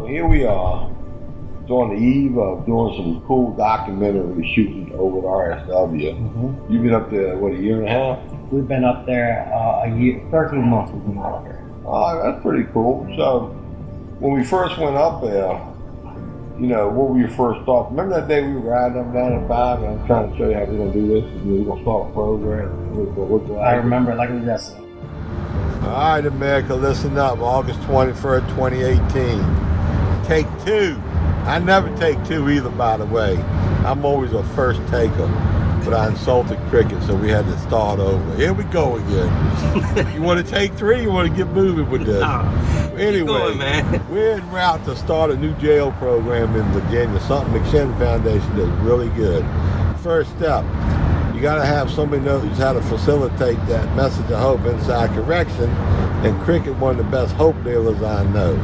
here we are, on the eve of doing some cool documentary shooting over at RSW. Mm-hmm. You've been up there, what, a year and a half? We've been up there a year, 13 months we've been up there. Oh, that's pretty cool. So, when we first went up there, you know, what were your first thoughts? Remember that day we were riding up 95 and I was trying to show you how we're going to do this? We're going to start a program. I remember it like it was yesterday. All right, America, listen up. August 21st, 2018. Take two. I never take two either, by the way. I'm always a first taker. But I insulted Cricket, so we had to start over. Here we go again. You want to take three? You want to get moving with this? Anyway, going, man. We're en route to start a new jail program in Virginia, something McShin Foundation does really good. First step, you got to have somebody knows how to facilitate that message of hope inside correction, and Cricket, one of the best hope dealers I know.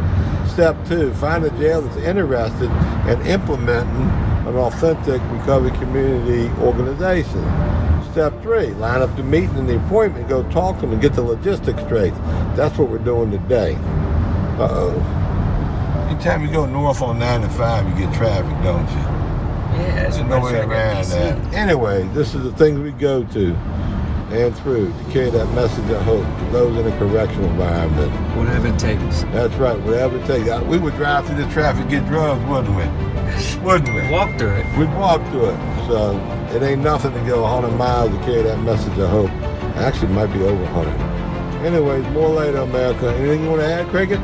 Step two, find a jail that's interested in implementing an authentic recovery community organization. Step three, line up the meeting and the appointment, go talk to them and get the logistics straight. That's what we're doing today. Anytime you go north on 95, you get traffic, don't you? Yeah, there's no way around that. Anyway, this is the things we go to and through to carry that message of hope to those in a correctional environment. Whatever it takes. That's right, whatever it takes. We would drive through the traffic, get drugs, wouldn't we? Wouldn't we? Walk through it. We'd walk through it. So it ain't nothing to go 100 miles to carry that message of hope. Actually, it might be over 100. Anyways, more later, America. Anything you want to add, Cricket?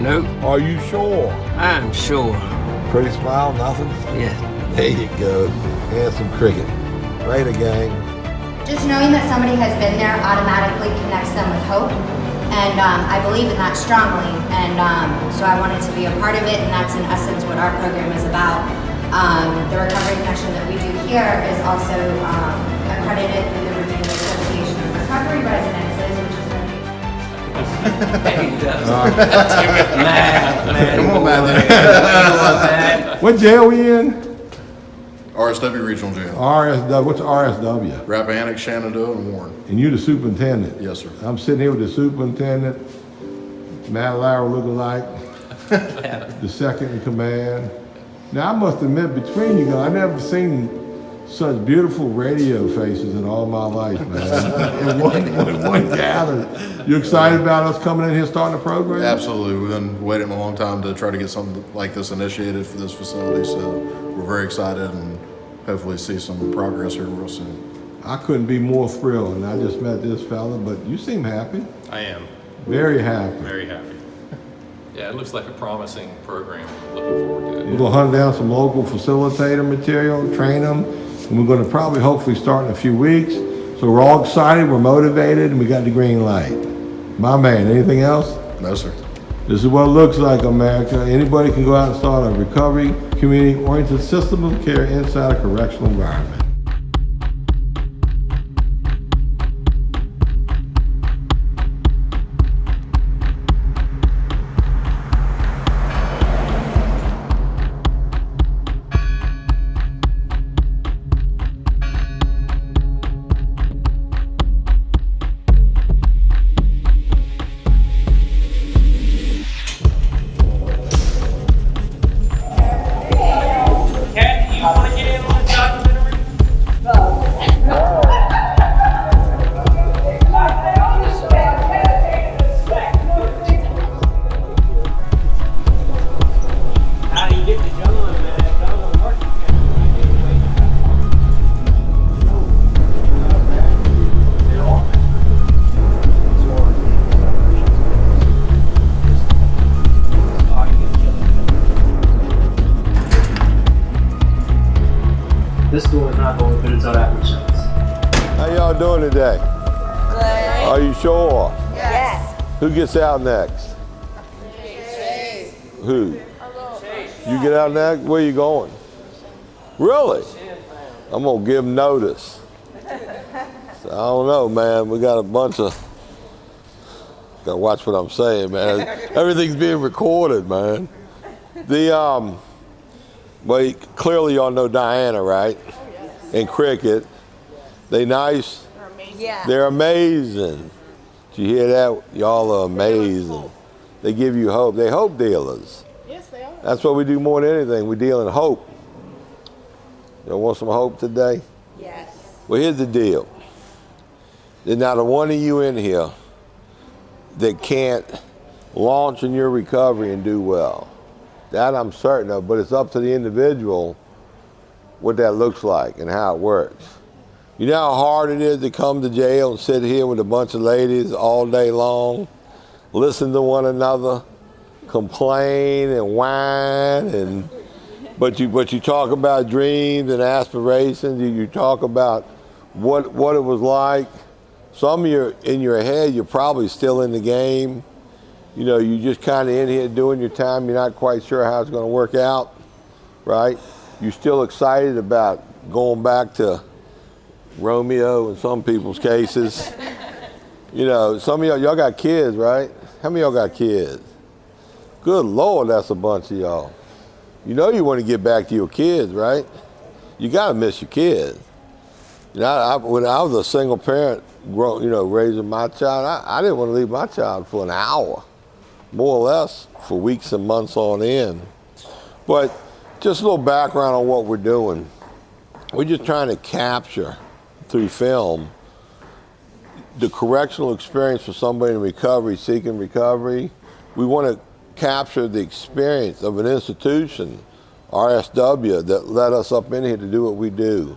Nope. Are you sure? I'm sure. Pretty smile, nothing? Yeah. There you go. Handsome Cricket. Later, gang. Just knowing that somebody has been there automatically connects them with hope. And I believe in that strongly, and so I wanted to be a part of it, and that's in essence what our program is about. The recovery connection that we do here is also accredited through the Virginia Association of Recovery Residences, which is He does. Come on, man. What jail we in? RSW Regional Jail. RSW. What's RSW? Rappahannock, Shenandoah, and Warren. And you the superintendent? Yes, sir. I'm sitting here with the superintendent, Matt Lauer looking like, the second in command. Now I must admit, between you guys, I've never seen such beautiful radio faces in all my life, man. in one gathering. You excited about us coming in here starting the program? Absolutely. We've been waiting a long time to try to get something like this initiated for this facility, so we're very excited and hopefully see some progress here real soon. I couldn't be more thrilled, and I just met this fella, but you seem happy. I am. Very happy. Very happy. Yeah, it looks like a promising program. Looking forward to it. We're going to hunt down some local facilitator material, train them, and we're going to probably hopefully start in a few weeks. So we're all excited, we're motivated, and we got the green light. My man, anything else? No, sir. This is what it looks like, America. Anybody can go out and start a recovery, community-oriented system of care inside a correctional environment. This door is not going to open until after shuts. How y'all doing today? Good. Are you sure? Yes. Who gets out next? Chase. Who? You get out next? Where you going? Really? I'm gonna give notice. So, I don't know, man. We got a bunch of. Gotta watch what I'm saying, man. Everything's being recorded, man. Well, clearly y'all know Diana, right? And Cricket. They nice? Yeah. They're amazing. Did you hear that? Y'all are amazing. They give you hope. They hope dealers. Yes, they are. That's what we do more than anything. We deal in hope. You want some hope today? Yes. Well, here's the deal. There's not a one of you in here that can't launch in your recovery and do well. That I'm certain of, but it's up to the individual what that looks like and how it works. You know how hard it is to come to jail and sit here with a bunch of ladies all day long, listen to one another, complain and whine, but you talk about dreams and aspirations. You talk about what it was like. Some of you in your head, you're probably still in the game. You know, you just kind of in here doing your time. You're not quite sure how it's going to work out, right? You're still excited about going back to Romeo in some people's cases. You know, some of y'all got kids, right? How many of y'all got kids? Good Lord, that's a bunch of y'all. You know you want to get back to your kids, right? You got to miss your kids. You know, when I was a single parent, raising my child, I didn't want to leave my child for an hour, more or less, for weeks and months on end. But just a little background on what we're doing. We're just trying to capture through film the correctional experience for somebody in recovery, seeking recovery. We want to capture the experience of an institution, RSW, that let us up in here to do what we do.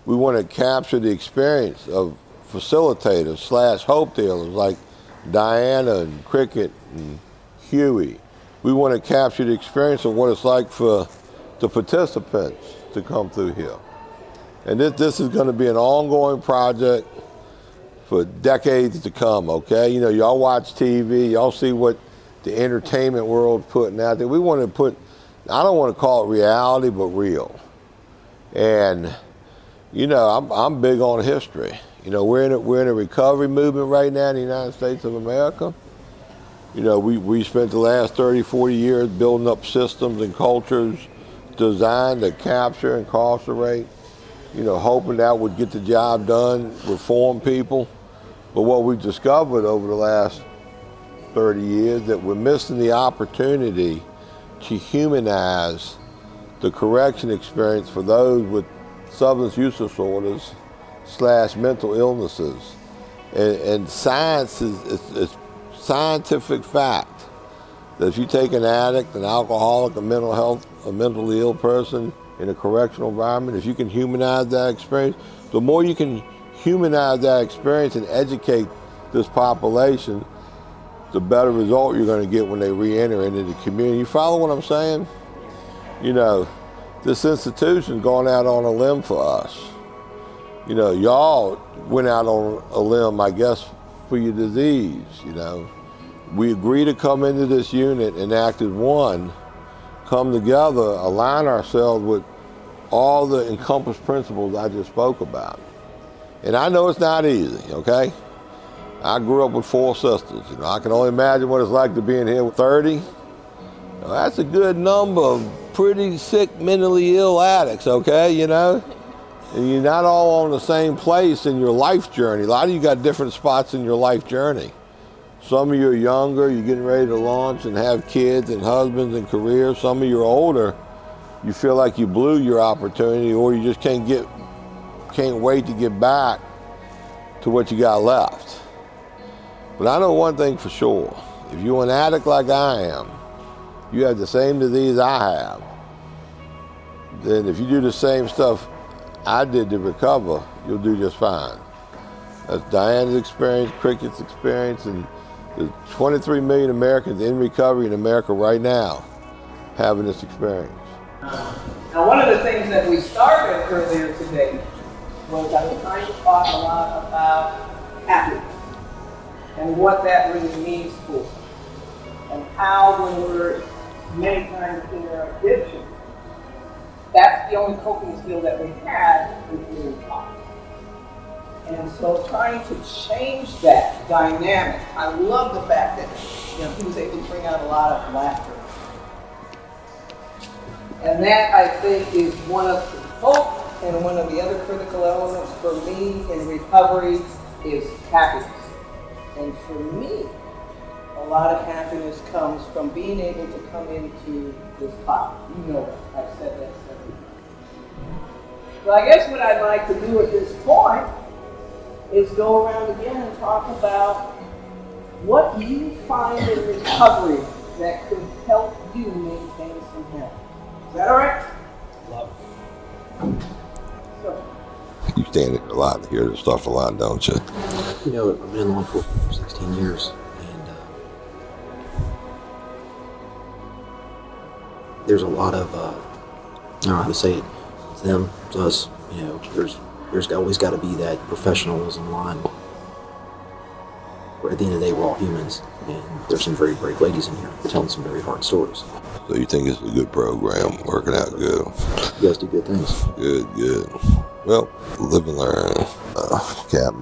We want to capture the experience of facilitators / hope dealers like Diana and Cricket and Huey. We want to capture the experience of what it's like for the participants to come through here. And this is going to be an ongoing project for decades to come, okay? You know, y'all watch TV, y'all see what the entertainment world's putting out there. We want to put, I don't want to call it reality, but real. And, you know, I'm big on history. You know, we're in a recovery movement right now in the United States of America. You know, we spent the last 30, 40 years building up systems and cultures designed to capture, incarcerate, you know, hoping that would get the job done, reform people. But what we've discovered over the last 30 years, that we're missing the opportunity to humanize the correction experience for those with substance use disorders / mental illnesses. And science is scientific fact that if you take an addict, an alcoholic, a mentally ill person in a correctional environment, if you can humanize that experience, the more you can humanize that experience and educate this population, the better result you're going to get when they re-enter into the community. You follow what I'm saying? You know, this institution's gone out on a limb for us. You know, y'all went out on a limb, I guess, for your disease, you know. We agreed to come into this unit and act as one, come together, align ourselves with all the encompassed principles I just spoke about. And I know it's not easy, okay? I grew up with 4 sisters. You know, I can only imagine what it's like to be in here with 30. Now, that's a good number of pretty sick, mentally ill addicts, okay, you know? And you're not all on the same place in your life journey. A lot of you got different spots in your life journey. Some of you are younger, you're getting ready to launch and have kids and husbands and careers. Some of you are older, you feel like you blew your opportunity, or you just can't wait to get back to what you got left. But I know one thing for sure. If you're an addict like I am, you have the same disease I have, then if you do the same stuff I did to recover, you'll do just fine. That's Diana's experience, Cricket's experience, and there's 23 million Americans in recovery in America right now having this experience. Now, one of the things that we started earlier today was I was trying to talk a lot about happiness and what that really means for us, and how when we're many times in our addiction, that's the only coping skill that we have is really talk. And so trying to change that dynamic, I love the fact that he was able to bring out a lot of laughter. And that, I think, is one of the hope and one of the other critical elements for me in recovery is happiness. And for me, a a lot of happiness comes from being able to come into this body. You know that. I've said that several times. So I guess what I'd like to do at this point is go around again and talk about what you find in recovery that could help you maintain some health. Is that all right? Love So, You stand here a lot to hear this stuff a lot, don't you? You know, I've been in law enforcement for 16 years, and there's a lot of, I don't know how to say it, it's them, it's us, you know, there's always got to be that professionalism line. At the end of the day, we're all humans, and there's some very brave ladies in here telling some very hard stories. So you think it's a good program, working out good? You guys do good things. Good. Well, live and learn. Captain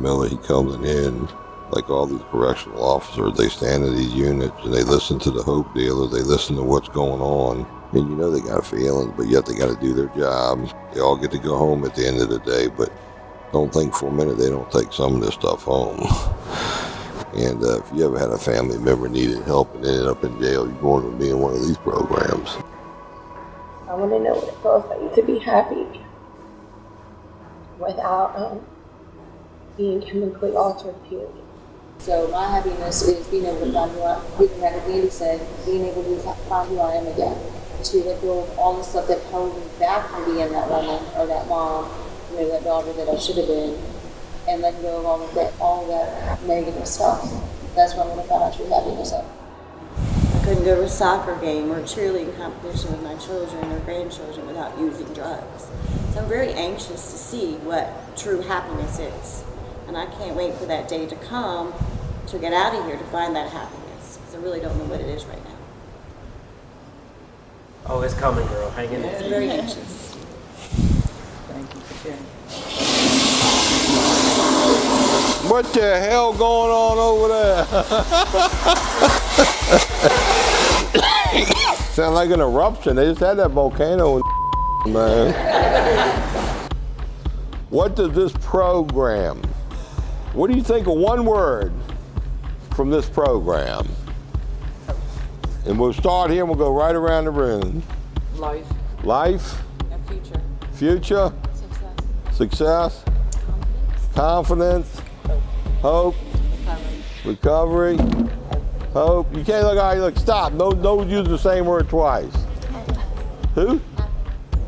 Miller, he comes in, like all these correctional officers, they stand in these units and they listen to the hope dealer, they listen to what's going on. And you know they got feelings, but yet they got to do their job. They all get to go home at the end of the day, but don't think for a minute they don't take some of this stuff home. And if you ever had a family member needed help and ended up in jail, you're going to be in one of these programs. I want to know what it feels like to be happy without being chemically altered, period. So my happiness is being able to find who I am, like Andy said, being able to find who I am again, to let go of all the stuff that held me back from being that woman or that mom, you know, that daughter that I should have been, and letting go of all that negative stuff. That's what I'm going to find out true happiness of. I couldn't go to a soccer game or cheerleading competition with my children or grandchildren without using drugs. So I'm very anxious to see what true happiness is. And I can't wait for that day to come to get out of here to find that happiness. Because I really don't know what it is right now. Oh, it's coming, girl. Hang in I'm there. very anxious. thank you for sharing. What the hell going on over there? Sound like an eruption. They just had that volcano, man. What does this program, what do you think of one word from this program? And we'll start here and we'll go right around the room. Life. Life. And future. Future. Success. Confidence. Hope. Recovery. Hope. You can't look how you look. Stop. Don't use the same word twice. Who?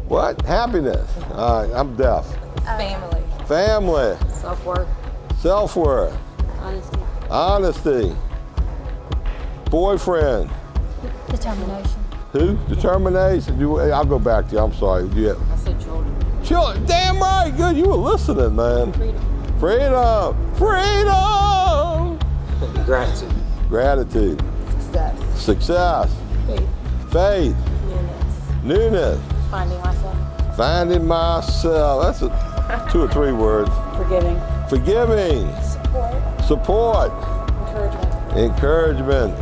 What? Happiness. All right, I'm deaf. Family. Family. Self-worth. Self-worth. Honesty. Honesty. Boyfriend. Determination. Who? Determination. I'll go back to you. I'm sorry. I said children. Children. Damn right. Good. You were listening, man. Freedom. Freedom. Gratitude. Gratitude. Success. Success. Faith. Faith. Newness. Newness. Finding myself. Finding myself. That's 2 or 3 words. Forgiving. Forgiving. Support. Support. Encouragement. Encouragement.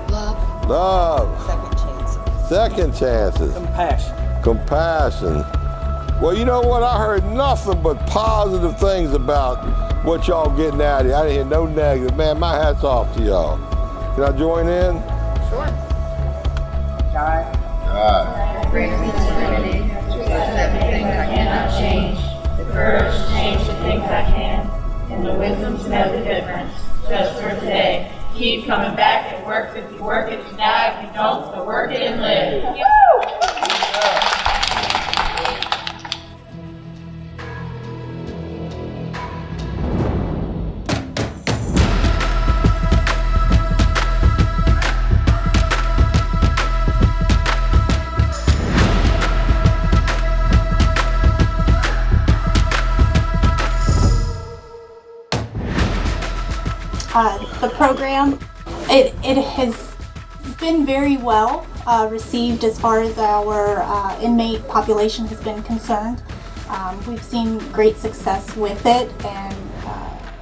Love. Love. Second chances. Second chances. Compassion. Compassion. Well, you know what? I heard nothing but positive things about what y'all getting out of here. I didn't hear no negative. Man, my hat's off to y'all. Can I join in? Sure. God. Brings me serenity to accept the things I cannot change, the courage to change the things I can, and the wisdom to know the difference. Just for today, keep coming back and work. If you work it, you die. If you don't, so work it and live. Woo! The program, it has been very well received as far as our inmate population has been concerned. We've seen great success with it, and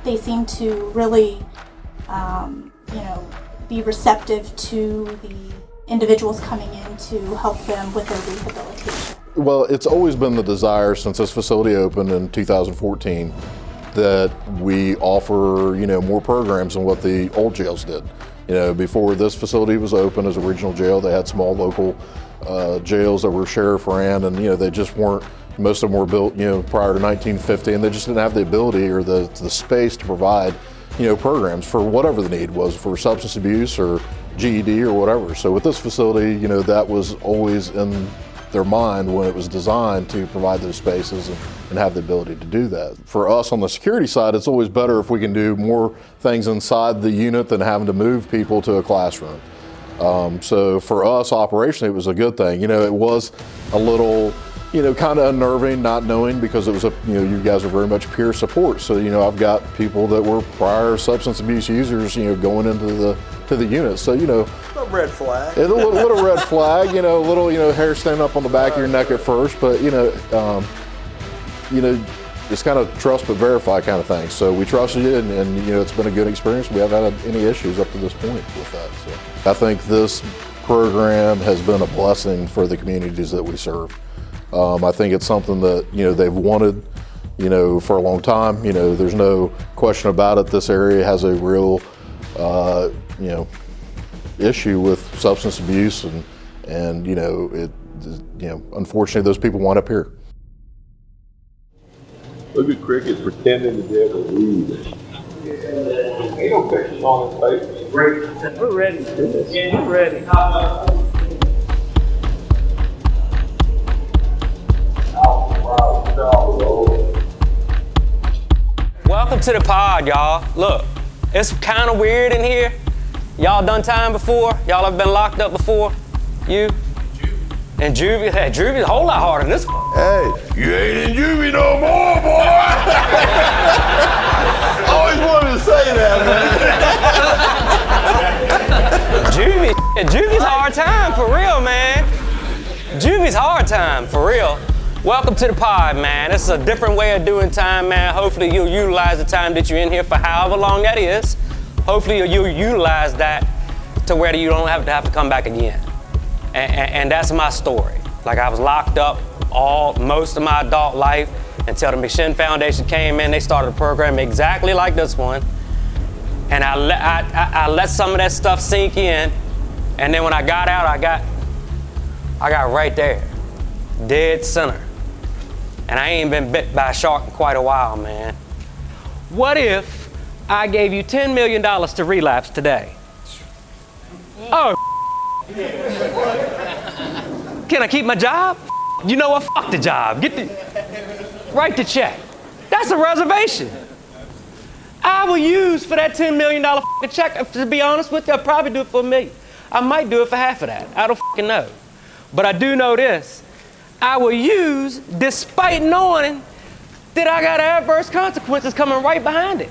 they seem to really, be receptive to the individuals coming in to help them with their rehabilitation. Well, it's always been the desire since this facility opened in 2014 that we offer, more programs than what the old jails did. Before this facility was open as a regional jail, they had small local jails that were sheriff ran, and they just weren't. Most of them were built, prior to 1950, and they just didn't have the ability or the space to provide, programs for whatever the need was, for substance abuse or GED or whatever. So with this facility, that was always in their mind when it was designed to provide those spaces and have the ability to do that. For us on the security side, it's always better if we can do more things inside the unit than having to move people to a classroom. So for us operationally, it was a good thing. It was a little, kind of unnerving not knowing, because it was you guys are very much peer support. So, I've got people that were prior substance abuse users, going into the unit. So, A red flag. A little red flag, a little, hair standing up on the back of your neck at first, but, it's kind of trust but verify kind of thing. So we trusted it, and it's been a good experience. We haven't had any issues up to this point with that. So I think this program has been a blessing for the communities that we serve. I think it's something that, they've wanted, for a long time. There's no question about it. This area has a real, issue with substance abuse, and unfortunately those people wind up here. Look at Cricket pretending to be able to read. Ain't no pictures on his face. Great. We're ready for this. We're ready. Welcome to the pod, y'all. Look, it's kind of weird in here. Y'all done time before? Y'all have been locked up before? You? And juvie? Hey, juvie's a whole lot harder than this. Hey, you ain't in juvie no more, boy! Always wanted to say that, man. Juvie's hard time, for real, man. Juvie's hard time, for real. Welcome to the pod, man. This is a different way of doing time, man. Hopefully you'll utilize the time that you're in here for however long that is. Hopefully you'll utilize that to where you don't have to come back again. And that's my story. Like, I was locked up most of my adult life until the McShin Foundation came in. They started a program exactly like this one. And I let some of that stuff sink in. And then when I got out, I got right there, dead center. And I ain't been bit by a shark in quite a while, man. What if I gave you $10 million to relapse today? Oh, can I keep my job? You know what? Fuck the job. Write the check. That's a reservation. I will use for that $10 million check. To be honest with you, I'll probably do it for $1 million. I might do it for half of that. I don't fucking know. But I do know this. I will use despite knowing that I got adverse consequences coming right behind it.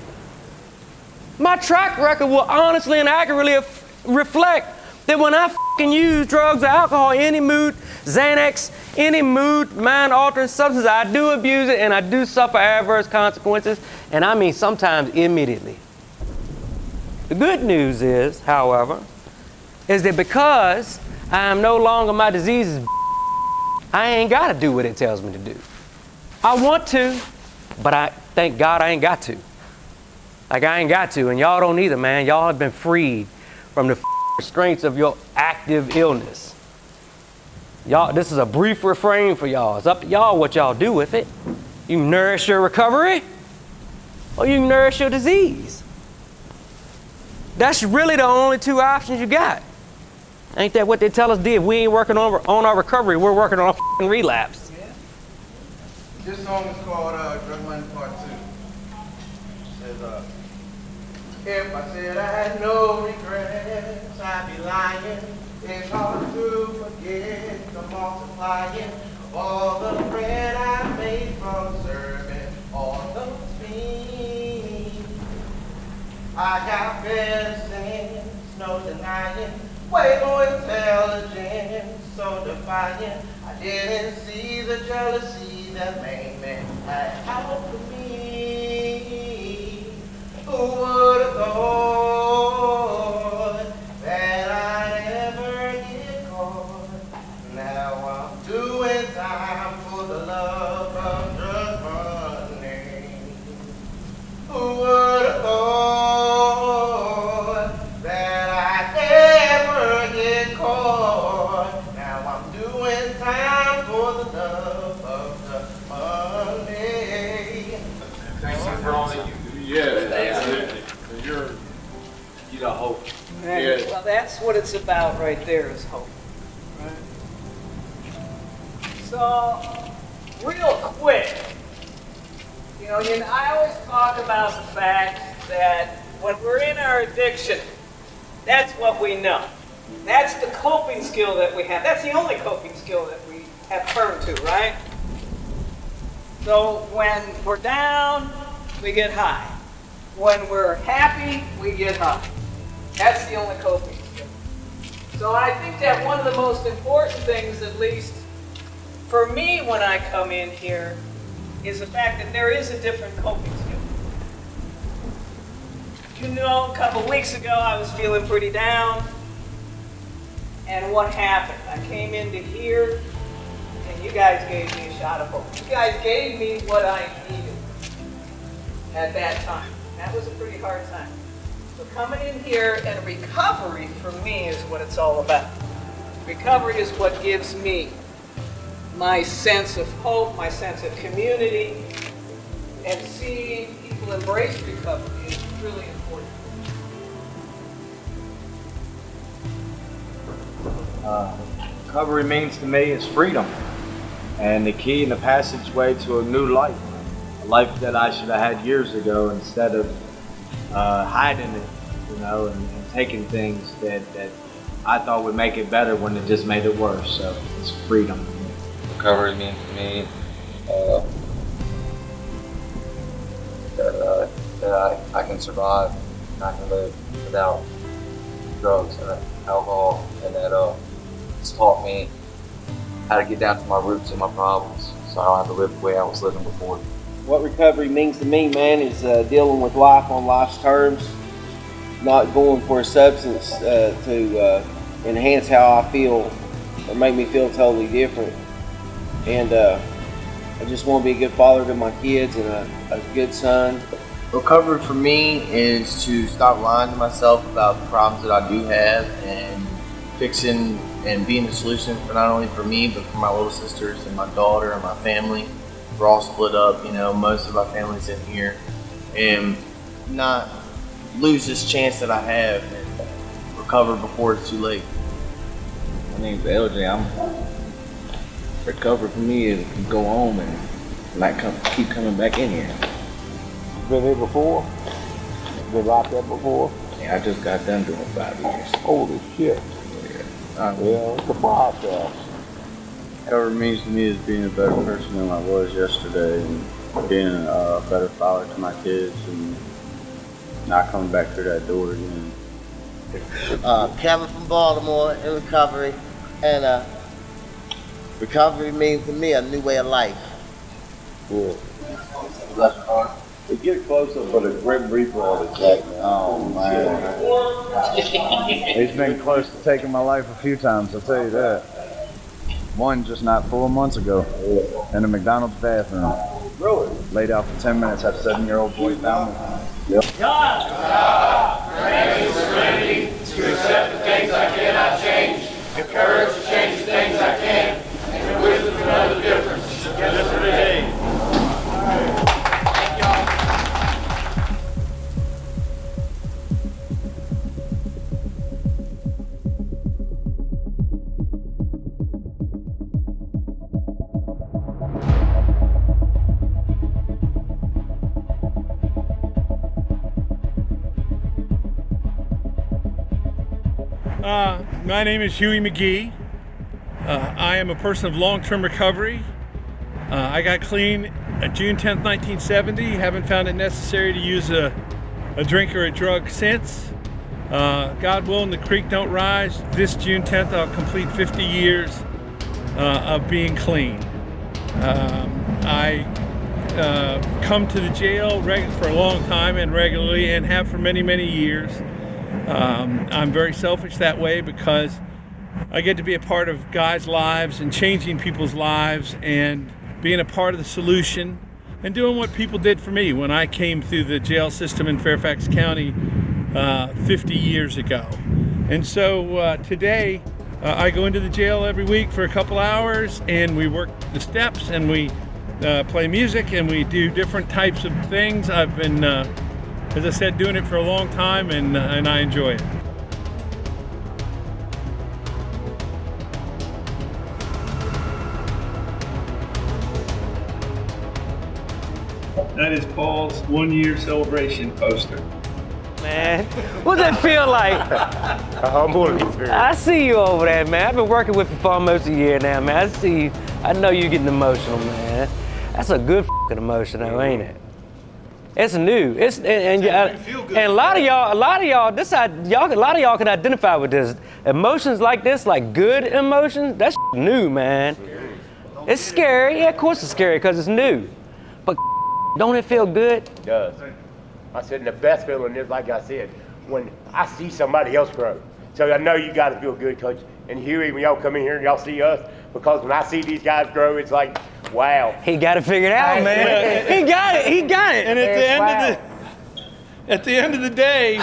My track record will honestly and accurately reflect that when I fucking use drugs or alcohol, any mood, Xanax, any mood, mind-altering substance, I do abuse it and I do suffer adverse consequences, and I mean sometimes immediately. The good news is, however, is that because I am no longer my disease's I ain't gotta do what it tells me to do. I want to, but I thank God I ain't got to. Like, I ain't got to, and y'all don't either, man. Y'all have been freed from the restraints of your active illness. Y'all, this is a brief refrain for y'all. It's up to y'all what y'all do with it. You can nourish your recovery, or you can nourish your disease. That's really the only two options you got. Ain't that what they tell us, D? If we ain't working on our recovery, we're working on our relapse. Yeah. This song is called Drug Money Part 2. It says, if I said I had no regrets, I'd be lying. It's hard to forget the multiplying of all the bread I made from serving all the pain. I got better sense, no denying. Way more intelligent, so defiant. I didn't see the jealousy that made me out for me. Who would have thought that I'd ever get caught? Now I'm doing time for the love of drug money. And, well, that's what it's about right there, is hope. Right? So, real quick, I always talk about the fact that when we're in our addiction, that's what we know. That's the coping skill that we have. That's the only coping skill that we have turned to, right? So when we're down, we get high. When we're happy, we get high. That's the only coping skill. So I think that one of the most important things, at least for me when I come in here, is the fact that there is a different coping skill. A couple weeks ago I was feeling pretty down, and what happened? I came into here, and you guys gave me a shot of hope. You guys gave me what I needed at that time. That was a pretty hard time. So coming in here, and recovery for me is what it's all about. Recovery is what gives me my sense of hope, my sense of community, and seeing people embrace recovery is really important. Recovery means to me is freedom, and the key and the passageway to a new life, a life that I should have had years ago, instead of hiding it, and taking things that I thought would make it better when it just made it worse. So it's freedom. Recovery means to me that I can survive, and I can live without drugs and alcohol, and that it's taught me how to get down to my roots and my problems, so I don't have to live the way I was living before. What recovery means to me, man, is dealing with life on life's terms, not going for a substance to enhance how I feel or make me feel totally different. And I just want to be a good father to my kids and a good son. Recovery for me is to stop lying to myself about the problems that I do have, and fixing and being the solution for not only for me, but for my little sisters and my daughter and my family. We're all split up, most of our family's in here, and not lose this chance that I have and recover before it's too late. My name's LJ. Recovery for me is to go home and not keep coming back in here. Been here before? Been locked up before? Yeah, I just got done doing 5 years. Holy shit. Yeah, it's a process. Recovery means to me is being a better person than I was yesterday, and being a better father to my kids, and not coming back through that door again. Kevin from Baltimore in recovery, and recovery means to me a new way of life. Cool. To get closer for the Grim Reaper on the jack. Oh man. He's been close to taking my life a few times, I'll tell you that. One just not 4 months ago in a McDonald's bathroom. Really? Laid out for 10 minutes, had a 7-year-old boy found me. Yep. God, grant me serenity to accept the things I cannot change, the courage to change the things I can, and the wisdom to know the difference. Yesterday. My name is Huey McGee. I am a person of long-term recovery. I got clean June 10th, 1970. Haven't found it necessary to use a drink or a drug since. God willing, the creek don't rise. This June 10th, I'll complete 50 years of being clean. I come to the jail for a long time and regularly, and have for many, many years. I'm very selfish that way because I get to be a part of guys' lives and changing people's lives and being a part of the solution and doing what people did for me when I came through the jail system in Fairfax County 50 years ago. And so today I go into the jail every week for a couple hours, and we work the steps, and we play music, and we do different types of things. I've been as I said, doing it for a long time, and I enjoy it. That is Paul's 1-year celebration poster. Man, what's that feel like? I see you over there, man. I've been working with you for almost a year now, man. I see you. I know you're getting emotional, man. That's a good f***ing emotion, though, ain't it? It's new. It's and a lot of y'all, a lot of y'all can identify with this. Emotions like this, like good emotions, that's new, man. It's scary. Yeah, of course it's scary because it's new. But don't it feel good? It does. I said, and the best feeling is, like I said, when I see somebody else grow. So I know you got to feel good, Coach. And Huey, when y'all come in here and y'all see us, because when I see these guys grow, it's like, wow. He got it figured out, man. He got it. He got it. And at the end of the day,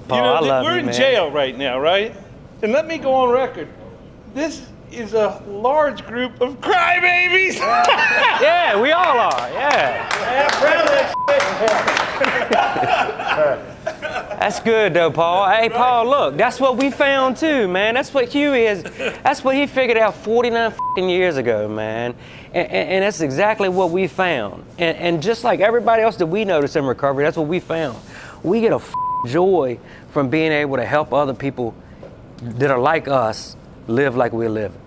Paul, we're in jail right now, right? And let me go on record. This is a large group of crybabies. Yeah, we all are. Yeah. That's good though, Paul. Hey, Paul, look, that's what we found too, man. That's what Huey is. That's what he figured out 49 years ago, man. And that's exactly what we found. And just like everybody else that we noticed in recovery, that's what we found. We get a joy from being able to help other people that are like us live like we're living.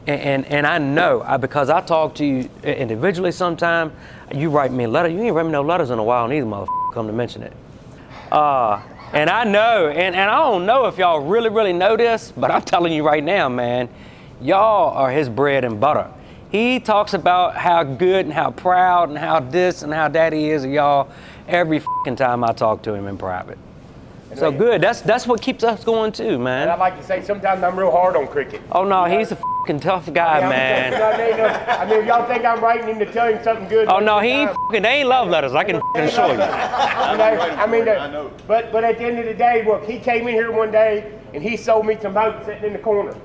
And I know, because I talk to you individually sometime, you write me a letter. You ain't write me no letters in a while neither, motherfucker, come to mention it. And I know, and I don't know if y'all really know this, but I'm telling you right now, man, y'all are his bread and butter. He talks about how good and how proud and how this and how that he is of y'all every fucking time I talk to him in private. So good. That's what keeps us going too, man. And I like to say sometimes I'm real hard on Cricket. Oh no, he's a fucking tough guy, man. I mean, if y'all think I'm writing him to tell him something good. Oh no, he ain't fucking. They ain't love letters. I can fucking show you. But at the end of the day, look, he came in here one day and he sold me some hope sitting in the corner.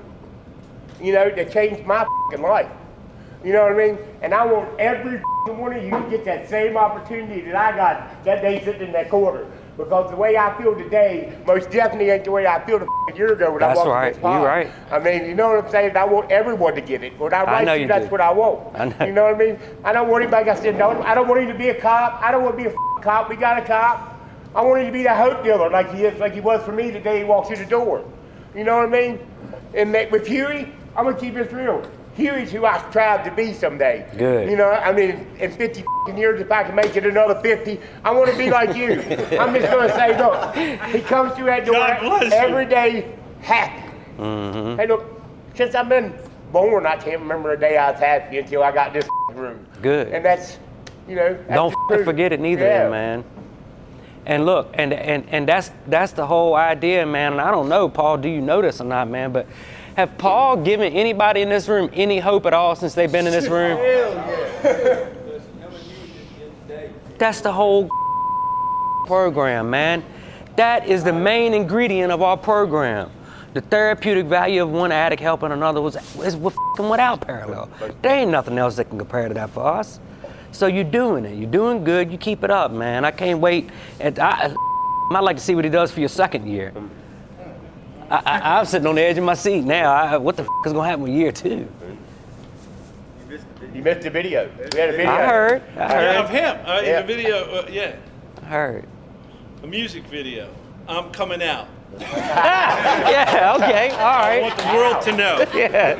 You know, that changed my fucking life. You know what I mean? And I want every one of you to get that same opportunity that I got that day sitting in that corner. Because the way I feel today, most definitely ain't the way I feel a year ago when I walked in this pod. You're right. I mean, you know what I'm saying? I want everyone to get it. What I write to, that's what I want. You know what I mean? I don't want anybody, like I said, no, I don't want him to be a cop. I don't want to be a cop. We got a cop. I want him to be the hope dealer like he was for me the day he walked through the door. You know what I mean? And with Huey, I'm going to keep this real. Huey's who I strive to be someday. Good. You know, I mean, in 50 years, if I can make it another 50, I want to be like you. I'm just going to say, look, he comes through that door every day happy. Mm-hmm. Hey, look, since I've been born, I can't remember a day I was happy until I got this room. Good. And that's, you know, that's don't forget it neither, man. And look, and that's the whole idea, man. And I don't know, Paul, do you know this or not, man, but have Paul given anybody in this room any hope at all since they've been in this room? That's the whole program, man. That is the main ingredient of our program. The therapeutic value of one addict helping another is without parallel. There ain't nothing else that can compare to that for us. So you're doing it. You're doing good. You keep it up, man. I can't wait. I'd like to see what he does for your second year. I'm sitting on the edge of my seat now. What the is going to happen with year 2? You missed the video. We had a video. I heard. Yeah, of him. In the video, yeah. I heard. A music video. I'm coming out. Yeah, okay, all right. I want the world to know. Yeah.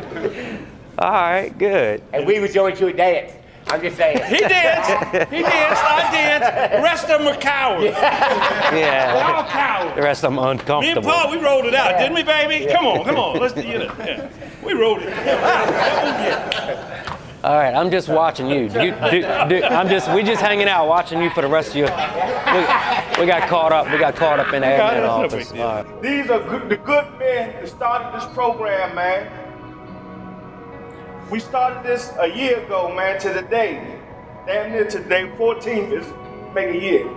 All right, good. And we was going to a dance. I'm just saying. He danced. I danced. The rest of them were cowards. Yeah. They're all cowards. The rest of them uncomfortable. Me and Paul, we rolled it out, didn't we, baby? Come on. Let's do it. Yeah. We rolled it. All right, I'm just watching you. We just hanging out, watching you for the rest of your. We got caught up. We got caught up in the admin office. Right. These are the good men that started this program, man. We started this a year ago, man, to the day. Damn near today, 14th is make a year.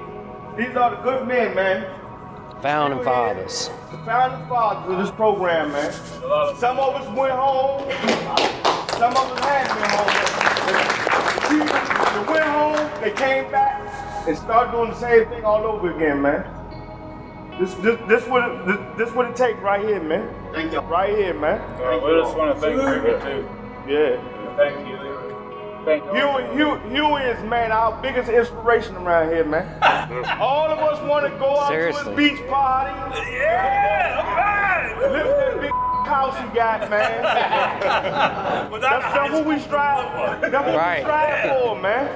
These are the good men, man. Founding fathers. The founding fathers of this program, man. Some of us went home. Some of us had been home. They went home, they came back, and started doing the same thing all over again, man. This what it takes right here, man. Thank you. Right here, man. We just want to thank you too. Yeah. Thank you. Thank you. Huey is, man, our biggest inspiration around here, man. All of us want to go out to a beach party. Yeah, all right. Live in that big house you got, man. That's what we strive for. That's what we strive for, man.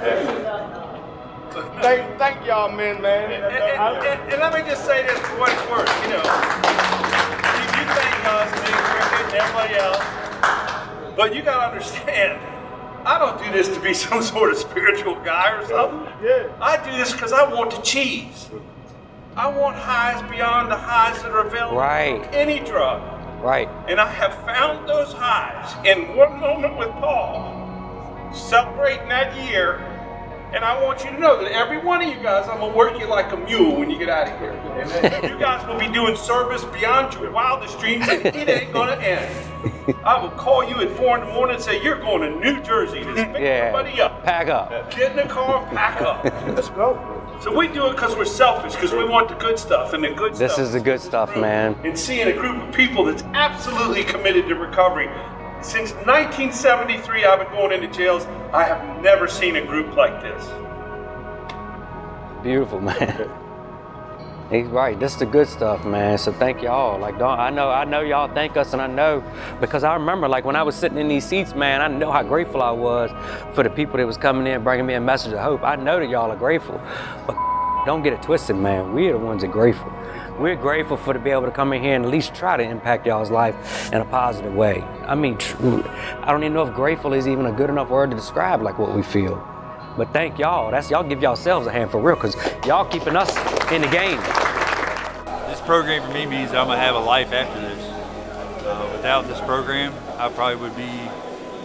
Thank y'all, man. And let me just say this for what it's worth. You thank us, me, Cricket, and everybody else. But you gotta understand, I don't do this to be some sort of spiritual guy or something. Yeah. I do this because I want the cheese. I want highs beyond the highs that are available from any drug. Right. And I have found those highs in one moment with Paul, celebrating that year. And I want you to know that every one of you guys, I'm going to work you like a mule when you get out of here. You guys will be doing service beyond your wildest dreams, and it ain't going to end. I will call you at 4 in the morning and say, you're going to New Jersey to pick everybody up. Pack up. Get in the car and pack up. Let's go. So we do it because we're selfish, because we want the good stuff, and the good stuff. This is the good stuff, man. And seeing a group of people that's absolutely committed to recovery. Since 1973, I've been going into jails. I have never seen a group like this. Beautiful, man. He's right. This is the good stuff, man. So thank y'all. Like, I know y'all thank us, and I know because I remember, like, when I was sitting in these seats, man, I know how grateful I was for the people that was coming in, bringing me a message of hope. I know that y'all are grateful, but don't get it twisted, man. We're the ones that are grateful. We're grateful to be able to come in here and at least try to impact y'all's life in a positive way. I mean, I don't even know if grateful is even a good enough word to describe like what we feel. But thank y'all. Y'all give yourselves a hand for real, because y'all keeping us in the game. This program for me means I'm gonna have a life after this. Without this program, I probably would be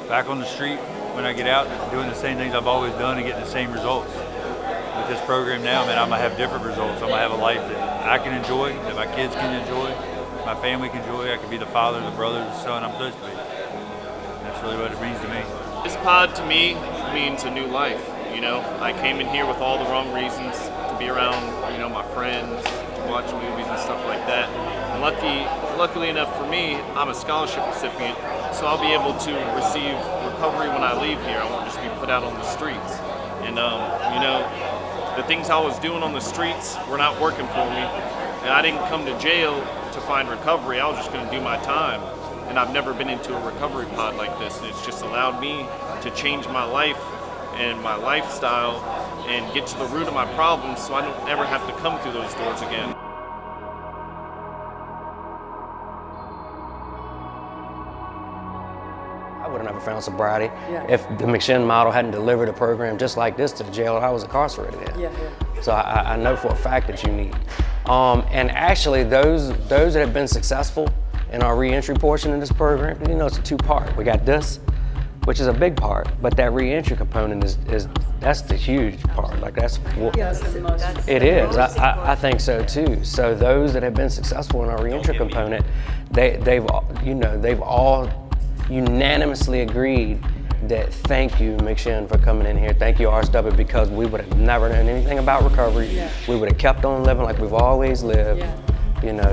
back on the street when I get out, doing the same things I've always done and getting the same results. With this program now, man, I'm gonna have different results. I'm gonna have a life that I can enjoy, that my kids can enjoy, my family can enjoy. I can be the father, the brother, the son I'm supposed to be. That's really what it means to me. This pod to me means a new life. I came in here with all the wrong reasons, to be around, my friends, to watch movies and stuff like that. And luckily enough for me, I'm a scholarship recipient, so I'll be able to receive recovery when I leave here. I won't just be put out on the streets. And the things I was doing on the streets were not working for me, and I didn't come to jail to find recovery. I was just going to do my time, and I've never been into a recovery pod like this, and it's just allowed me to change my life and my lifestyle and get to the root of my problems so I don't ever have to come through those doors again. I would have never found sobriety if the McShin model hadn't delivered a program just like this to the jail that I was incarcerated in. So I know for a fact that you need. And actually, those that have been successful in our reentry portion of this program, it's a two-part. We got this, which is a big part, but that reentry component is that's the huge part. Like that's what it is. I think so too. So those that have been successful in our reentry component, they've all unanimously agreed that thank you, McShin, for coming in here. Thank you, RSW, because we would have never known anything about recovery. We would have kept on living like we've always lived.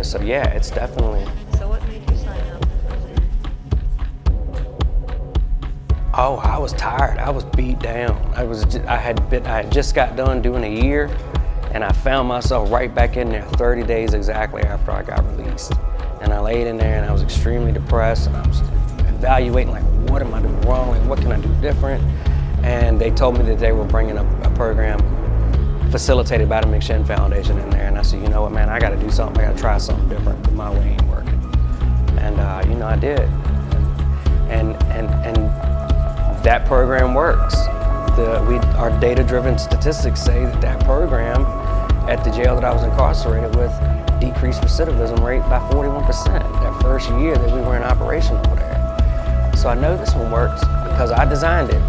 So yeah, it's definitely. So what made you sign up? Oh, I was tired. I was beat down. I had just got done doing a year, and I found myself right back in there 30 days exactly after I got released. And I laid in there, and I was extremely depressed, and I was evaluating, like, what am I doing wrong? Like, what can I do different? And they told me that they were bringing a program facilitated by the McShin Foundation in there. And I said, you know what, man, I got to do something. I got to try something different, but my way ain't working. And, I did. And that program works. Our data-driven statistics say that program at the jail that I was incarcerated with decreased recidivism rate by 41% that first year that we were in operation over there. So I know this one works because I designed it,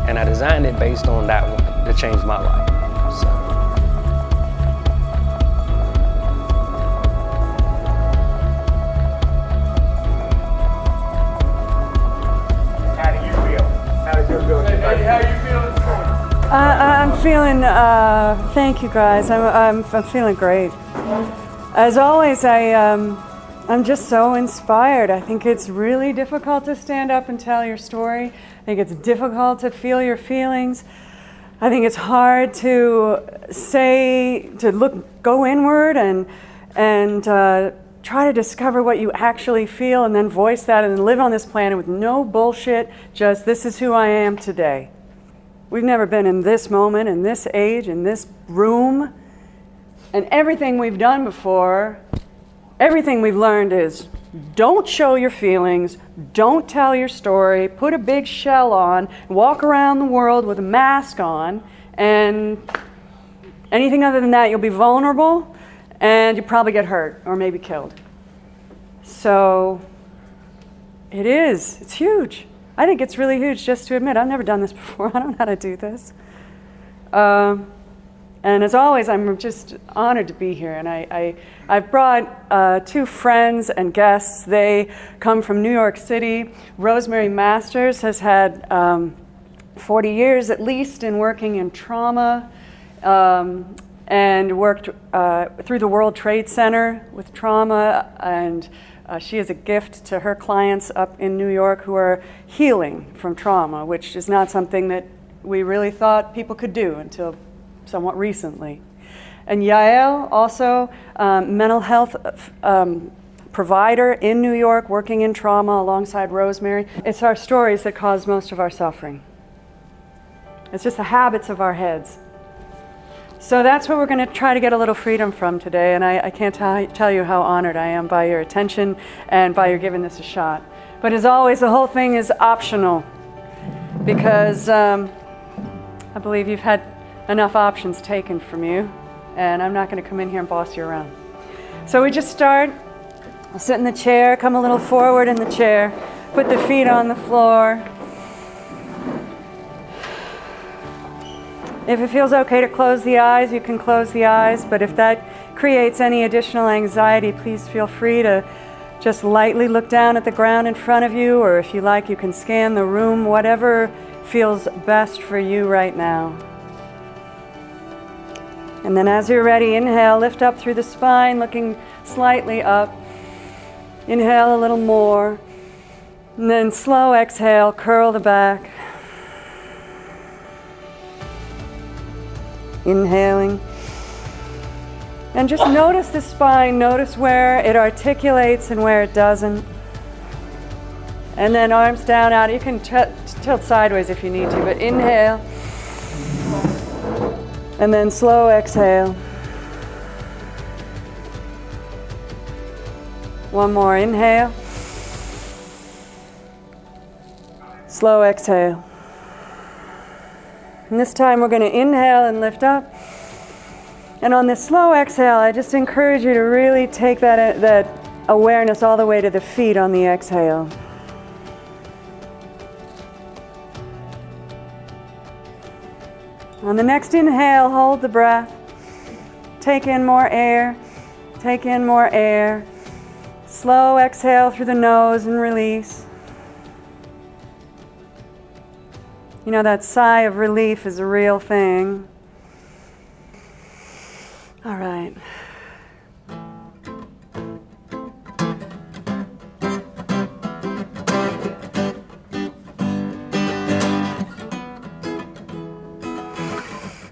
and I designed it based on that one that changed my life. So. How do you feel? How does your feeling? How you feeling this morning? I'm feeling. Thank you guys. I'm feeling great. As always, I I'm just so inspired. I think it's really difficult to stand up and tell your story. I think it's difficult to feel your feelings. I think it's hard to go inward and try to discover what you actually feel and then voice that and live on this planet with no bullshit, just this is who I am today. We've never been in this moment, in this age, in this room, and everything we've done before, everything we've learned is don't show your feelings, don't tell your story, put a big shell on, walk around the world with a mask on, and anything other than that, you'll be vulnerable and you'll probably get hurt or maybe killed. So it's huge. I think it's really huge just to admit, I've never done this before, I don't know how to do this. And as always, I'm just honored to be here. And I've brought two friends and guests. They come from New York City. Rosemary Masters has had 40 years at least in working in trauma and worked through the World Trade Center with trauma. And she is a gift to her clients up in New York who are healing from trauma, which is not something that we really thought people could do until somewhat recently. And Yael, also mental health provider in New York, working in trauma alongside Rosemary. It's our stories that cause most of our suffering. It's just the habits of our heads. So that's what we're going to try to get a little freedom from today, and I can't tell you how honored I am by your attention and by your giving this a shot. But as always, the whole thing is optional because I believe you've had enough options taken from you, and I'm not going to come in here and boss you around. So we just start. I'll sit in the chair, come a little forward in the chair, put the feet on the floor. If it feels okay to close the eyes, you can close the eyes, but if that creates any additional anxiety, please feel free to just lightly look down at the ground in front of you, or if you like, you can scan the room, whatever feels best for you right now. And then as you're ready, inhale, lift up through the spine, looking slightly up. Inhale a little more. And then slow exhale, curl the back. Inhaling. And just notice the spine, notice where it articulates and where it doesn't. And then arms down, out. You can tilt sideways if you need to, but inhale. And then slow exhale. One more, inhale. Slow exhale. And this time we're going to inhale and lift up. And on this slow exhale, I just encourage you to really take that awareness all the way to the feet on the exhale. On the next inhale, hold the breath. Take in more air. Take in more air. Slow exhale through the nose and release. You know, that sigh of relief is a real thing. All right.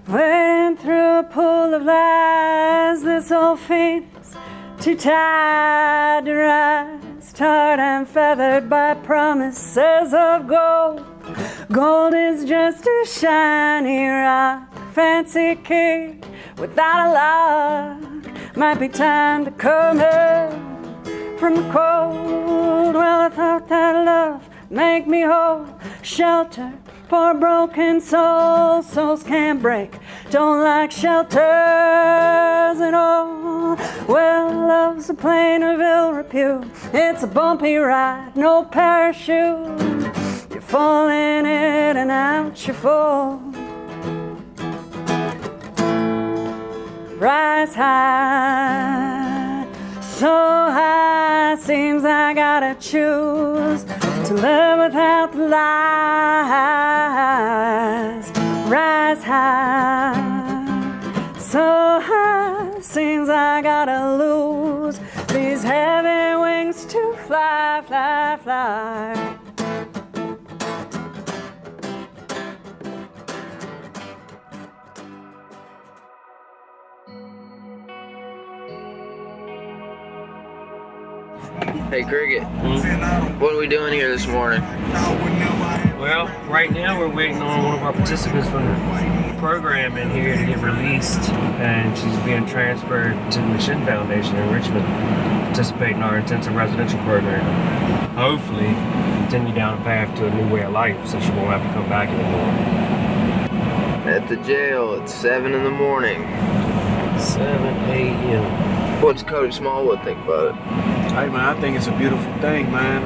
Wading through a pool of lies, this old feet's too tired to rise, tarred and feathered by promises of gold. Gold is just a shiny rock, fancy key without a lock. Might be time to come out from the cold. Well, I thought that love make me whole, shelter for broken souls. Souls can't break, don't like shelters at all. Well, love's a plane of ill repute, it's a bumpy ride, no parachute. You fall in it and out you fall. Rise high, so high, seems I gotta choose to live without the lies. Rise high, so high, seems I gotta lose these heavy winds. lie. Hey Cricket, what are we doing here this morning? Well, right now we're waiting on one of our participants from the program in here to get released, and she's being transferred to the McShin Foundation in Richmond to participate in our intensive residential program. Hopefully, continue down the path to a new way of life so she won't have to come back anymore. At the jail at 7 in the morning. 7 a.m. What's Coach Smallwood think about it? Hey man, I think it's a beautiful thing, man.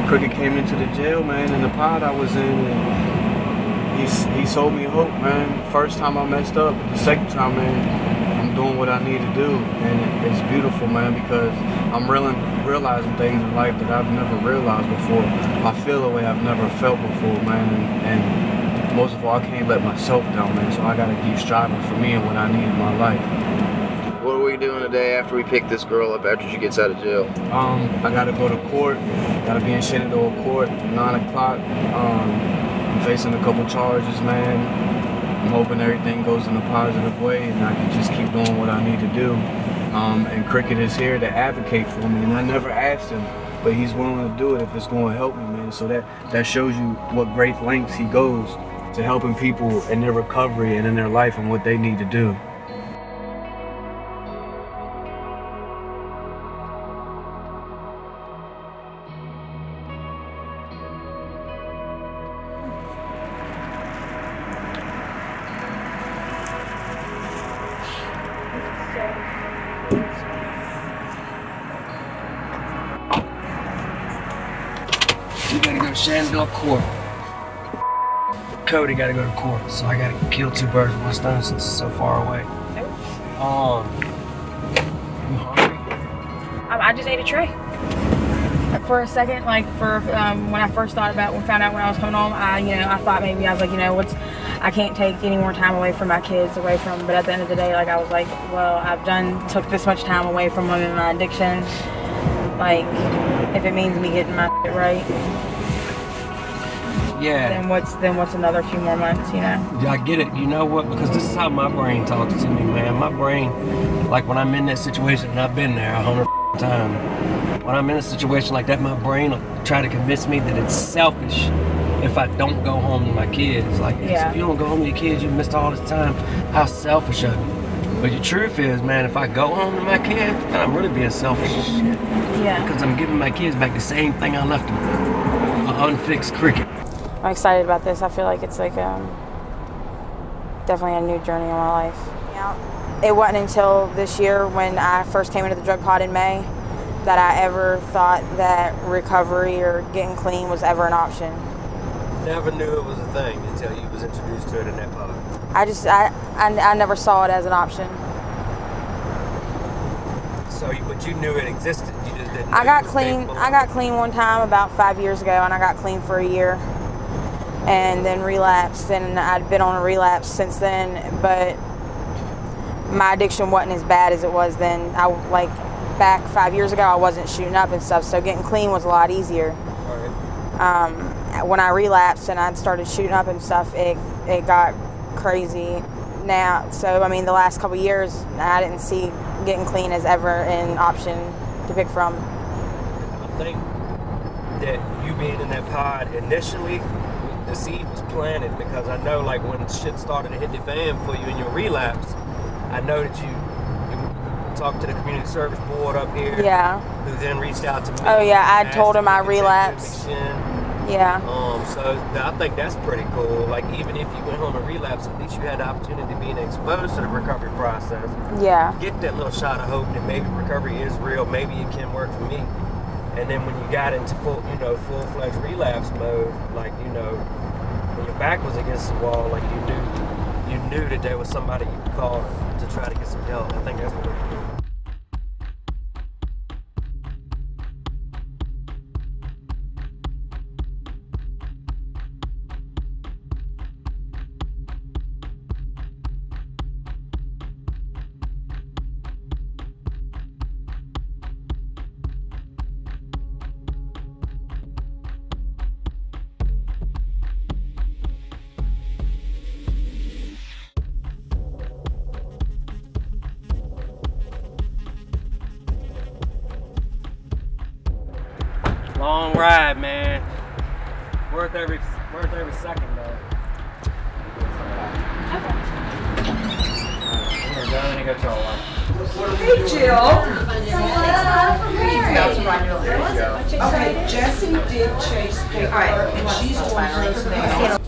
Cricket came into the jail, man, in the pod I was in, and he sold me hope, man. First time I messed up, the second time, man, I'm doing what I need to do, and it's beautiful, man, because I'm realizing things in life that I've never realized before. I feel a way I've never felt before, man, and most of all, I can't let myself down, man, so I gotta keep striving for me and what I need in my life. What are we doing today after we pick this girl up after she gets out of jail? I gotta go to court. Gotta be in Shenandoah court at 9 o'clock. I'm facing a couple charges, man. I'm hoping everything goes in a positive way and I can just keep doing what I need to do. And Cricket is here to advocate for me, and I never asked him, but he's willing to do it if it's going to help me, man. So that shows you what great lengths he goes to helping people in their recovery and in their life and what they need to do. We gotta go to Shenandoah court. Cody gotta go to court, so I gotta kill two birds with one stone since it's so far away. You hungry? I just ate a tray. For a second, like when I first found out when I was coming home, I thought maybe I was like, I can't take any more time away from my kids, away from. But at the end of the day, like I was like, well, took this much time away from them and my addiction. Like, if it means me getting my shit right, yeah. Then what's another few more months, Yeah, I get it. You know what? Because this is how my brain talks to me, man. My brain, like when I'm in that situation, and I've been there 100 times. When I'm in a situation like that, my brain will try to convince me that it's selfish if I don't go home to my kids. Like, if you don't go home to your kids, you missed all this time. How selfish of you. But the truth is, man, if I go home to my kids, then I'm really being selfish as shit. Yeah. Because I'm giving my kids back the same thing I left them with, an unfixed Cricket. I'm excited about this. I feel like it's like definitely a new journey in my life. It wasn't until this year when I first came into the drug pod in May that I ever thought that recovery or getting clean was ever an option. Never knew it was a thing until you was introduced to it in that pod. I never saw it as an option. So, but you knew it existed. You just didn't. I got clean one time about 5 years ago, and I got clean for a year, and then relapsed. And I'd been on a relapse since then, but my addiction wasn't as bad as it was then. Back 5 years ago, I wasn't shooting up and stuff, so getting clean was a lot easier. When I relapsed and I started shooting up and stuff, it got crazy now. So, I mean, the last couple of years, I didn't see getting clean as ever an option to pick from. I think that you being in that pod initially, the seed was planted, because I know, like, when shit started to hit the fan for you in your relapse, I know that you talked to the community service board up here. Yeah. Who then reached out to me. Oh yeah, I told him I relapsed. Yeah. So I think that's pretty cool. Like, even if you went home and relapsed, at least you had the opportunity to be exposed to the recovery process. Yeah. Get that little shot of hope that maybe recovery is real, maybe it can work for me. And then when you got into full-fledged relapse mode, like, when your back was against the wall, like you knew that there was somebody you could call to try to get some help. I think that's really cool. ride, man. Worth every second, though. We're going to go to our Hey, Jill. Okay, Jessie did Chase paper, and she's doing hers now.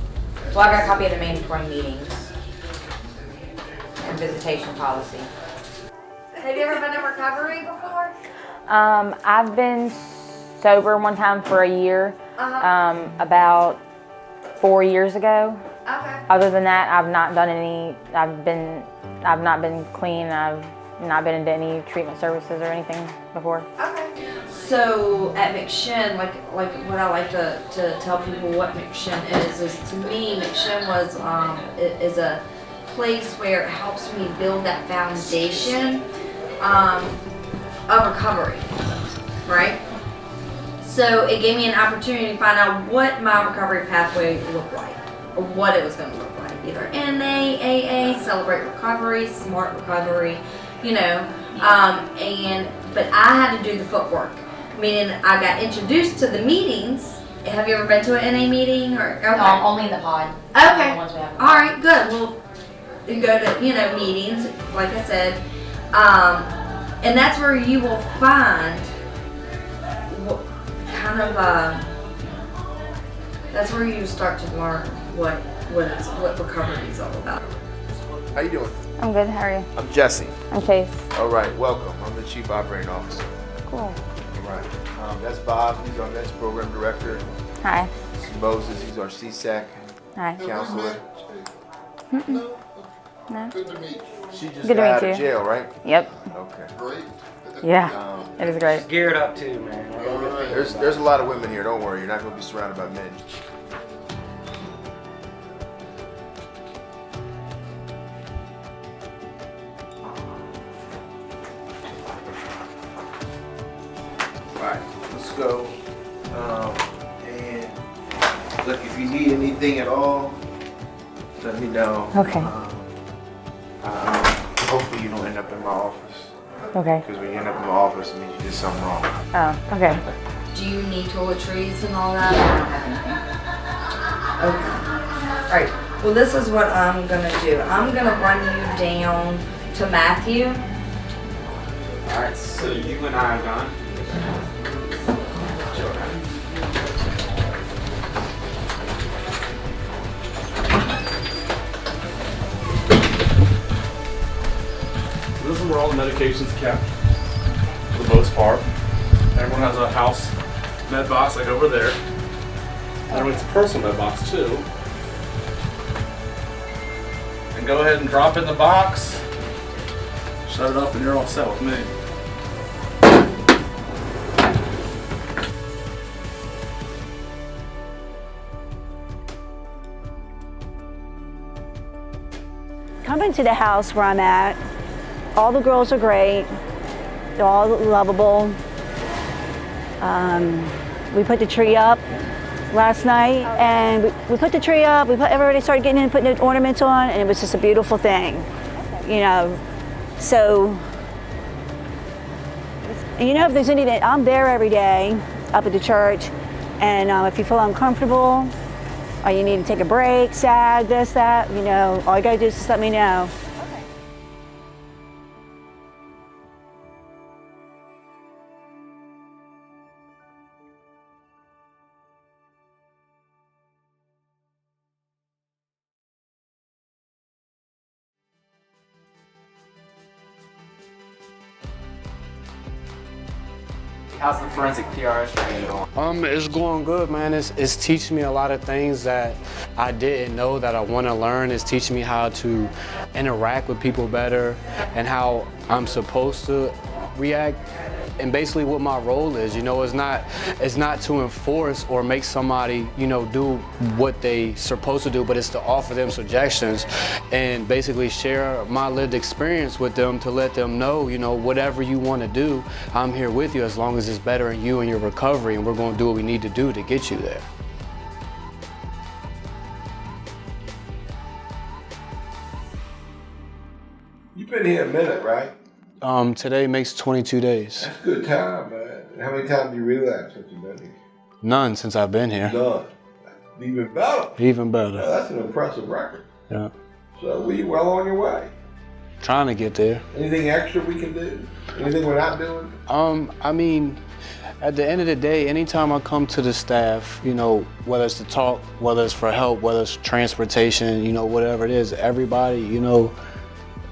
Well, I got a copy of the mandatory meetings and visitation policy. Have you ever been in recovery before? I've been sober one time for a year, about 4 years ago. Okay. Other than that, I've not done any. I've not been clean. I've not been into any treatment services or anything before. Okay. So at McShin, like what I like to tell people what McShin is to me, McShin is a place where it helps me build that foundation of recovery, right? So it gave me an opportunity to find out what my recovery pathway looked like, or what it was going to look like. Either NA, AA, Celebrate Recovery, Smart Recovery, you know. But I had to do the footwork, meaning I got introduced to the meetings. Have you ever been to an NA meeting or? Okay. No, only in the pod. Okay. All right, good. Well, you go to meetings, like I said, and that's where you will find that's where you start to learn what recovery is all about. How you doing? I'm good. How are you? I'm Jesse. I'm Chase. All right, welcome. I'm the Chief Operating Officer. Cool. All right. That's Bob. He's our next program director. Hi. This is Moses. He's our CSAC Hi. counselor. No. Good to meet you. She just Good to got out meet of you. jail, right? Yep. Okay. Great. Yeah. It is great. Geared up too, man. There's a lot of women here. Don't worry. You're not going to be surrounded by men. Alright, let's go. And look, if you need anything at all, let me know. Okay. Hopefully you don't end up in my office. Okay. Because when you end up in my office, it means you did something wrong. Oh, okay. Do you need toiletries and all that? I don't have anything. Okay. All right. Well, this is what I'm gonna do. I'm gonna run you down to Matthew. All right. So you and I are gone. This is where all the medication's kept, for the most part. Everyone has a house med box like over there. Everyone's personal med box too. And go ahead and drop in the box, shut it up, and you're all set with me. Coming to the house where I'm at, all the girls are great. They're all lovable. We put the tree up last night, and we put the tree up. Everybody started getting in, putting the ornaments on, and it was just a beautiful thing, you know. So, and you know, if there's anything, I'm there every day up at the church, and if you feel uncomfortable, or you need to take a break, sad, this, that, you know, all you gotta do is just let me know. How's the forensic PRS training going? It's going good, man. It's teaching me a lot of things that I didn't know that I want to learn. It's teaching me how to interact with people better and how I'm supposed to react and basically what my role is. You know, it's not to enforce or make somebody, you know, do what they supposed to do, but it's to offer them suggestions and basically share my lived experience with them to let them know, you know, whatever you want to do, I'm here with you as long as it's bettering you and your recovery, and we're going to do what we need to do to get you there. You've been here a minute, right? Today makes 22 days. That's a good time, man. How many times do you relapse since you've been here? None since I've been here. None. Even better. Even better. Yeah, that's an impressive record. Yeah. So we well on your way. Trying to get there. Anything extra we can do? Anything we're not doing? I mean, at the end of the day, anytime I come to the staff, you know, whether it's to talk, whether it's for help, whether it's transportation, you know, whatever it is, everybody, you know,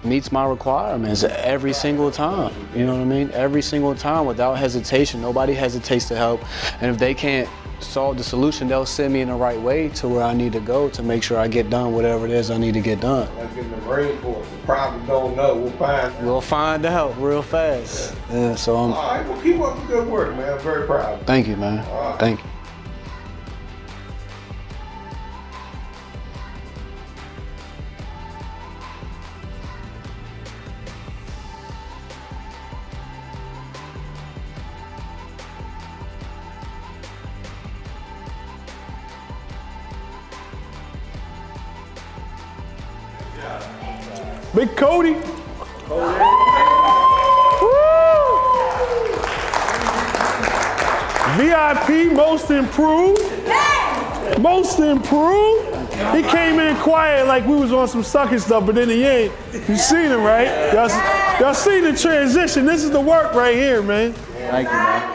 meets my requirements every single time. You know what I mean? Every single time without hesitation. Nobody hesitates to help. And if they can't solve the solution, they'll send me in the right way to where I need to go to make sure I get done whatever it is I need to get done. Like in the Marine Corps, the problem don't know, we'll find out. We'll find out real fast. Yeah, so All right, well keep up the good work, man. I'm very proud. Thank you, man. Right. Thank you. Big Cody. VIP, most improved. Most improved. He came in quiet like we was on some sucking stuff, but in the end, you seen him, right? Y'all seen the transition. This is the work right here, man. Thank you, man.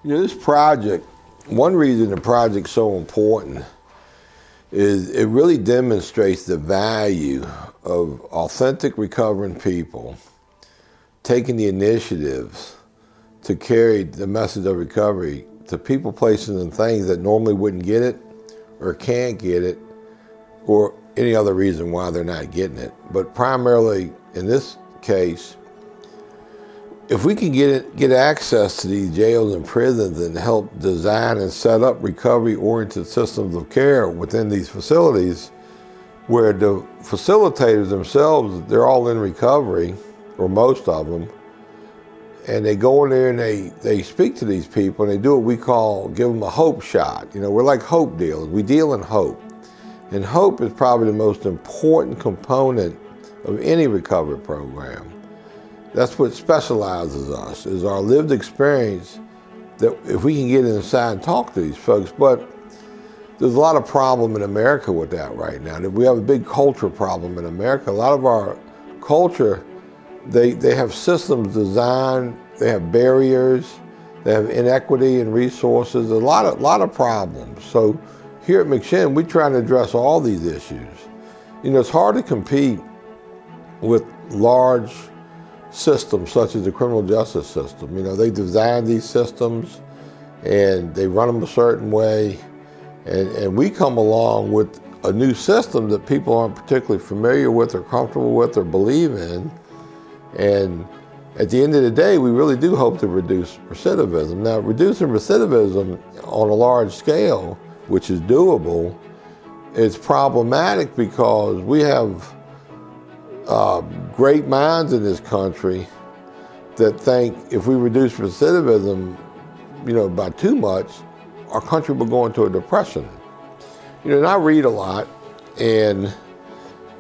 You know, this project, one reason the project's so important is it really demonstrates the value of authentic recovering people taking the initiatives to carry the message of recovery to people, places, and things that normally wouldn't get it or can't get it or any other reason why they're not getting it. But primarily in this case, if we can get access to these jails and prisons and help design and set up recovery-oriented systems of care within these facilities, where the facilitators themselves, they're all in recovery, or most of them, and they go in there and they speak to these people and they do what we call, give them a hope shot. You know, we're like hope dealers. We deal in hope. And hope is probably the most important component of any recovery program. That's what specializes us, is our lived experience, that if we can get inside and talk to these folks. But there's a lot of problem in America with that right now. We have a big culture problem in America. A lot of our culture, they have systems designed, they have barriers, they have inequity in resources, a lot of problems. So here at McShin, we try to address all these issues. You know, it's hard to compete with large systems such as the criminal justice system. You know, they design these systems and they run them a certain way, and we come along with a new system that people aren't particularly familiar with or comfortable with or believe in. And at the end of the day, we really do hope to reduce recidivism. Now, reducing recidivism on a large scale, which is doable, is problematic because we have great minds in this country that think if we reduce recidivism, you know, by too much, our country will go into a depression. You know, and I read a lot, and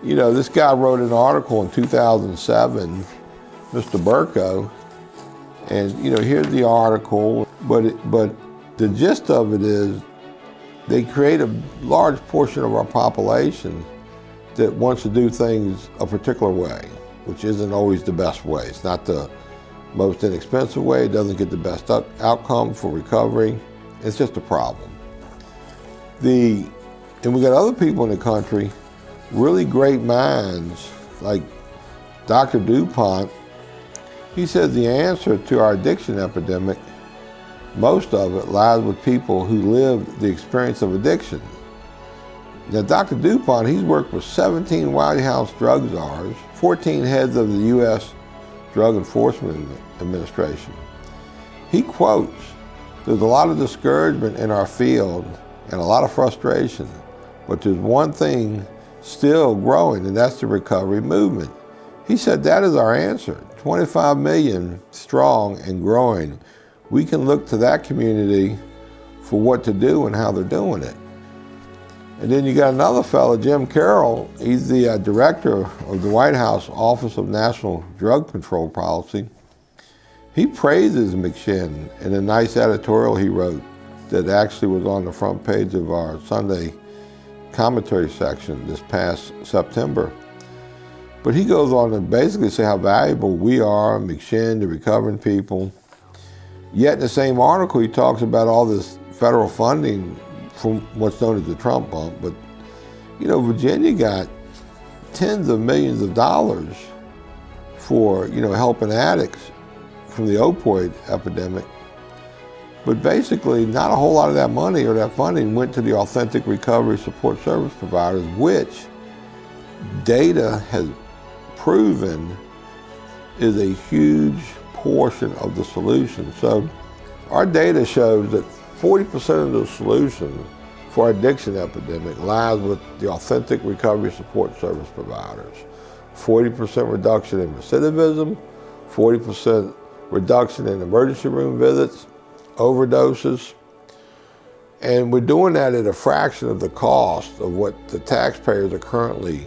you know, this guy wrote an article in 2007, Mr. Burko, and you know, here's the article, but the gist of it is they create a large portion of our population that wants to do things a particular way, which isn't always the best way. It's not the most inexpensive way. It doesn't get the best outcome for recovery. It's just a problem. And we got other people in the country, really great minds, like Dr. DuPont. He says the answer to our addiction epidemic, most of it lies with people who live the experience of addiction. Now, Dr. DuPont, he's worked with 17 White House drug czars, 14 heads of the U.S. Drug Enforcement Administration. He quotes, "There's a lot of discouragement in our field and a lot of frustration, but there's one thing still growing, and that's the recovery movement." He said that is our answer, 25 million strong and growing. We can look to that community for what to do and how they're doing it. And then you got another fellow, Jim Carroll. He's the director of the White House Office of National Drug Control Policy. He praises McShin in a nice editorial he wrote that actually was on the front page of our Sunday commentary section this past September. But he goes on to basically say how valuable we are, McShin, the recovering people. Yet in the same article, he talks about all this federal funding from what's known as the Trump bump. But, you know, Virginia got tens of millions of dollars for, you know, helping addicts from the opioid epidemic. But basically, not a whole lot of that money or that funding went to the authentic recovery support service providers, which data has proven is a huge portion of the solution. So our data shows that 40% of the solution for our addiction epidemic lies with the authentic recovery support service providers. 40% reduction in recidivism, 40% reduction in emergency room visits, overdoses, and we're doing that at a fraction of the cost of what the taxpayers are currently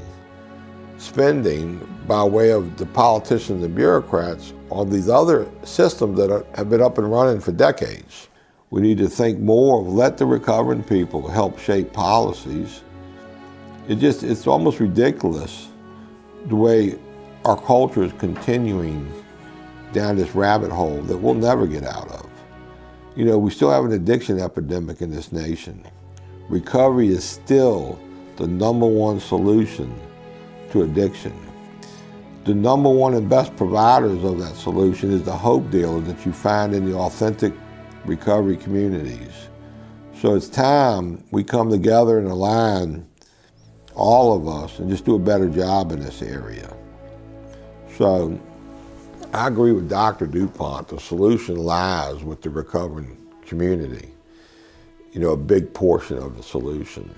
spending by way of the politicians and bureaucrats on these other systems that have been up and running for decades. We need to think more of let the recovering people help shape policies. It's almost ridiculous the way our culture is continuing down this rabbit hole that we'll never get out of. You know, we still have an addiction epidemic in this nation. Recovery is still the #1 solution to addiction. The #1 and best providers of that solution is the hope dealers that you find in the authentic recovery communities. So it's time we come together and align, all of us, and just do a better job in this area. So I agree with Dr. DuPont. The solution lies with the recovering community. You know, a big portion of the solution.